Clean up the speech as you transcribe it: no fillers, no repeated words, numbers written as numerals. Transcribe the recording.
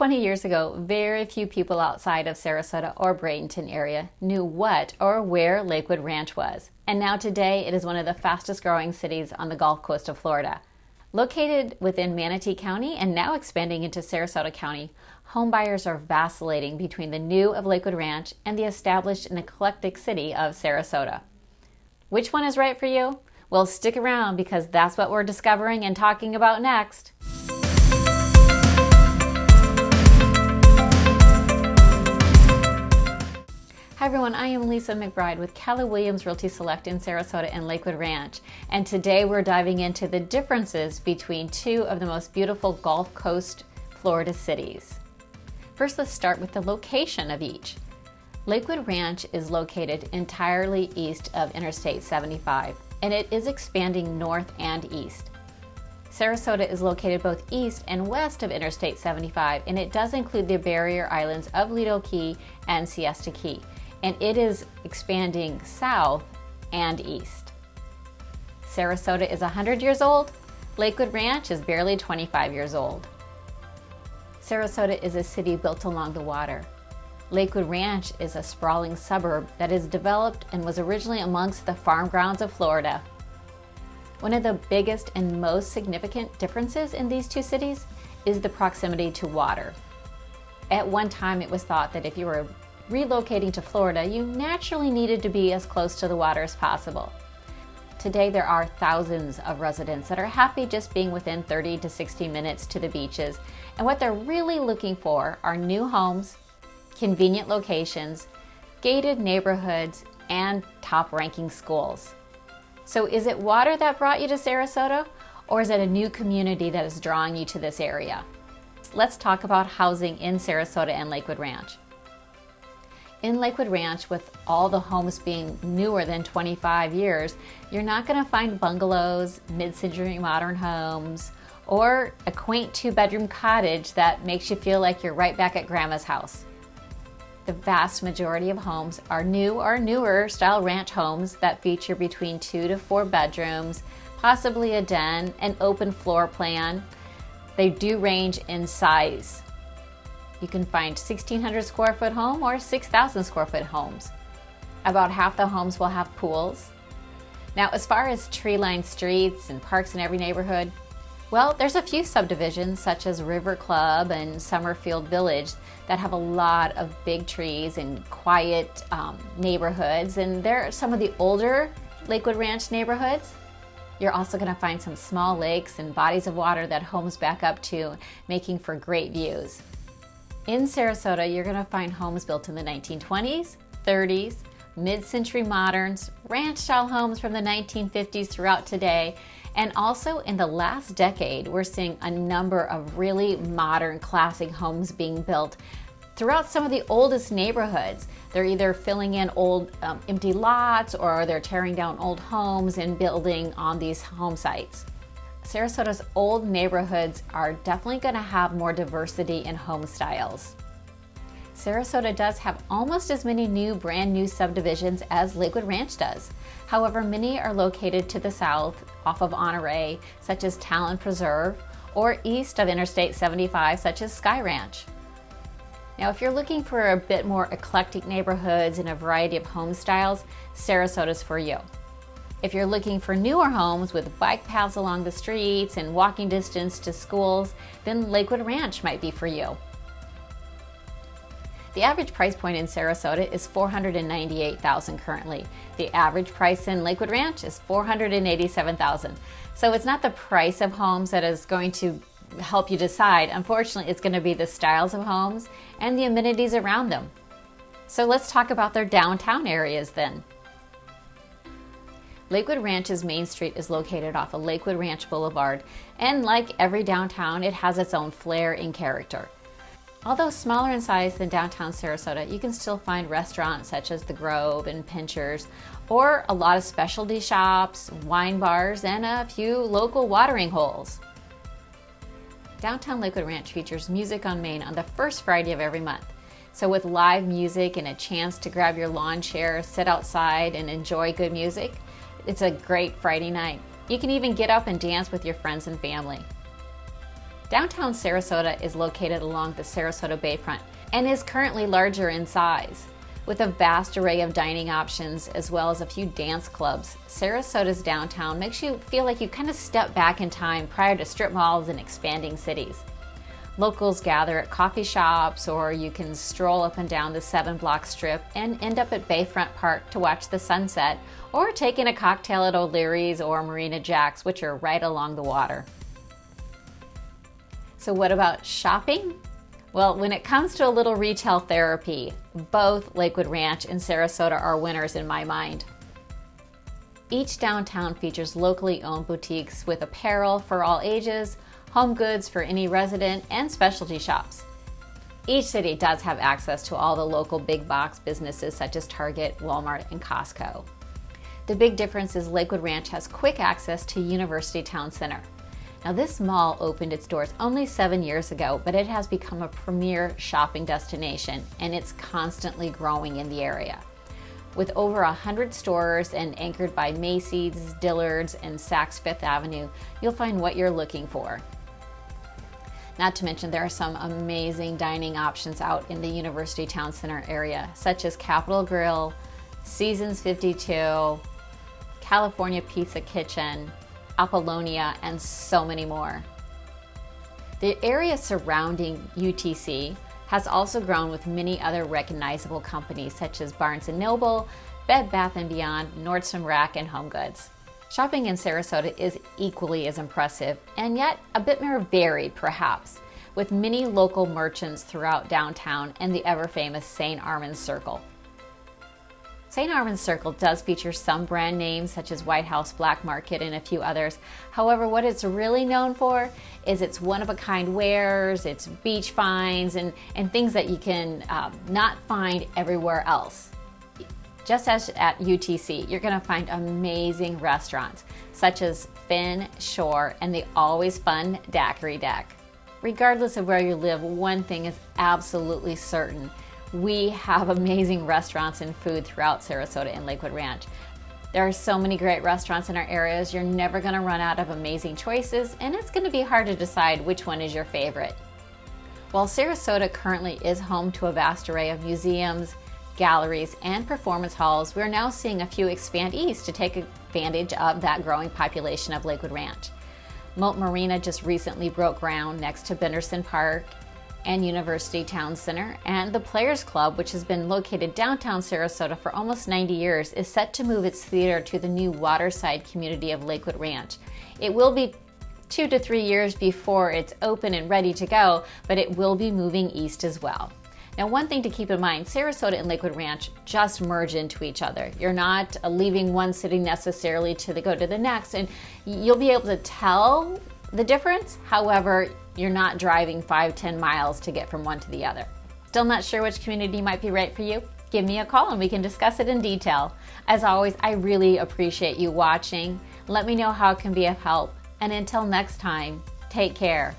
20 years ago, very few people outside of Sarasota or Bradenton area knew what or where Lakewood Ranch was. And now today, it is one of the fastest growing cities on the Gulf Coast of Florida. Located within Manatee County and now expanding into Sarasota County, homebuyers are vacillating between the new of Lakewood Ranch and the established and eclectic city of Sarasota. Which one is right for you? Well, stick around because that's what we're discovering and talking about next. Hi everyone, I am Lisa McBride with Keller Williams Realty Select in Sarasota and Lakewood Ranch, and today we're diving into the differences between two of the most beautiful Gulf Coast Florida cities. First, let's start with the location of each. Lakewood Ranch is located entirely east of Interstate 75, and it is expanding north and east. Sarasota is located both east and west of Interstate 75, and it does include the barrier islands of Lido Key and Siesta Key, and it is expanding south and east. Sarasota is 100 years old. Lakewood Ranch is barely 25 years old. Sarasota is a city built along the water. Lakewood Ranch is a sprawling suburb that is developed and was originally amongst the farm grounds of Florida. One of the biggest and most significant differences in these two cities is the proximity to water. At one time, it was thought that if you were relocating to Florida, you naturally needed to be as close to the water as possible. Today, there are thousands of residents that are happy just being within 30 to 60 minutes to the beaches, and what they're really looking for are new homes, convenient locations, gated neighborhoods, and top-ranking schools. So is it water that brought you to Sarasota, or is it a new community that is drawing you to this area? Let's talk about housing in Sarasota and Lakewood Ranch. In Lakewood Ranch, with all the homes being newer than 25 years, you're not going to find bungalows, mid-century modern homes, or a quaint two-bedroom cottage that makes you feel like you're right back at grandma's house. The vast majority of homes are new or newer style ranch homes that feature between 2 to 4 bedrooms, possibly a den, an open floor plan. They do range in size. You can find 1,600 square foot home or 6,000 square foot homes. About half the homes will have pools. Now, as far as tree-lined streets and parks in every neighborhood, well, there's a few subdivisions such as River Club and Summerfield Village that have a lot of big trees and quiet neighborhoods, and they're some of the older Lakewood Ranch neighborhoods. You're also going to find some small lakes and bodies of water that homes back up to, making for great views. In Sarasota, you're going to find homes built in the 1920s, 30s, mid-century moderns, ranch-style homes from the 1950s throughout today, and also in the last decade, we're seeing a number of really modern, classic homes being built throughout some of the oldest neighborhoods. They're either filling in old empty lots, or they're tearing down old homes and building on these home sites. Sarasota's old neighborhoods are definitely going to have more diversity in home styles. Sarasota does have almost as many brand new subdivisions as Lakewood Ranch does. However, many are located to the south off of Honore, such as Talon Preserve, or east of Interstate 75, such as Sky Ranch. Now, if you're looking for a bit more eclectic neighborhoods and a variety of home styles, Sarasota's for you. If you're looking for newer homes with bike paths along the streets and walking distance to schools, then Lakewood Ranch might be for you. The average price point in Sarasota is $498,000 currently. The average price in Lakewood Ranch is $487,000. So it's not the price of homes that is going to help you decide. Unfortunately, it's going to be the styles of homes and the amenities around them. So let's talk about their downtown areas then. Lakewood Ranch's Main Street is located off of Lakewood Ranch Boulevard, and like every downtown, it has its own flair and character. Although smaller in size than downtown Sarasota, you can still find restaurants such as The Grove and Pinchers, or a lot of specialty shops, wine bars, and a few local watering holes. Downtown Lakewood Ranch features Music on Main on the first Friday of every month. So with live music and a chance to grab your lawn chair, sit outside, and enjoy good music, it's a great Friday night. You can even get up and dance with your friends and family. Downtown Sarasota is located along the Sarasota Bayfront and is currently larger in size. With a vast array of dining options as well as a few dance clubs, Sarasota's downtown makes you feel like you kind of step back in time prior to strip malls and expanding cities. Locals gather at coffee shops, or you can stroll up and down the 7-block strip and end up at Bayfront Park to watch the sunset, or take in a cocktail at O'Leary's or Marina Jack's, which are right along the water. So what about shopping? Well, when it comes to a little retail therapy, both Lakewood Ranch and Sarasota are winners in my mind. Each downtown features locally owned boutiques with apparel for all ages, home goods for any resident, and specialty shops. Each city does have access to all the local big box businesses such as Target, Walmart, and Costco. The big difference is Lakewood Ranch has quick access to University Town Center. Now, this mall opened its doors only 7 years ago, but it has become a premier shopping destination, and it's constantly growing in the area. With over 100 stores and anchored by Macy's, Dillard's, and Saks Fifth Avenue, you'll find what you're looking for. Not to mention, there are some amazing dining options out in the University Town Center area, such as Capital Grille, Seasons 52, California Pizza Kitchen, Apollonia, and so many more. The area surrounding UTC has also grown with many other recognizable companies such as Barnes & Noble, Bed Bath & Beyond, Nordstrom Rack, and HomeGoods. Shopping in Sarasota is equally as impressive, and yet a bit more varied perhaps, with many local merchants throughout downtown and the ever-famous St. Armand's Circle. St. Armand's Circle does feature some brand names such as White House Black Market and a few others. However, what it's really known for is its one-of-a-kind wares, its beach finds, and things that you can not find everywhere else. Just as at UTC, you're going to find amazing restaurants such as Finn, Shore, and the always fun Daiquiri Deck. Regardless of where you live, one thing is absolutely certain. We have amazing restaurants and food throughout Sarasota and Lakewood Ranch. There are so many great restaurants in our areas, you're never going to run out of amazing choices, and it's going to be hard to decide which one is your favorite. While Sarasota currently is home to a vast array of museums, galleries, and performance halls, we're now seeing a few expand east to take advantage of that growing population of Lakewood Ranch. Moat Marina just recently broke ground next to Benderson Park and University Town Center, and the Players Club, which has been located downtown Sarasota for almost 90 years, is set to move its theater to the new waterside community of Lakewood Ranch. It will be 2 to 3 years before it's open and ready to go, but it will be moving east as well. Now, one thing to keep in mind, Sarasota and Lakewood Ranch just merge into each other. You're not leaving one city necessarily to go to the next, and you'll be able to tell the difference. However, you're not driving 5-10 miles to get from one to the other. Still not sure which community might be right for you? Give me a call and we can discuss it in detail. As always, I really appreciate you watching. Let me know how it can be of help. And until next time, take care.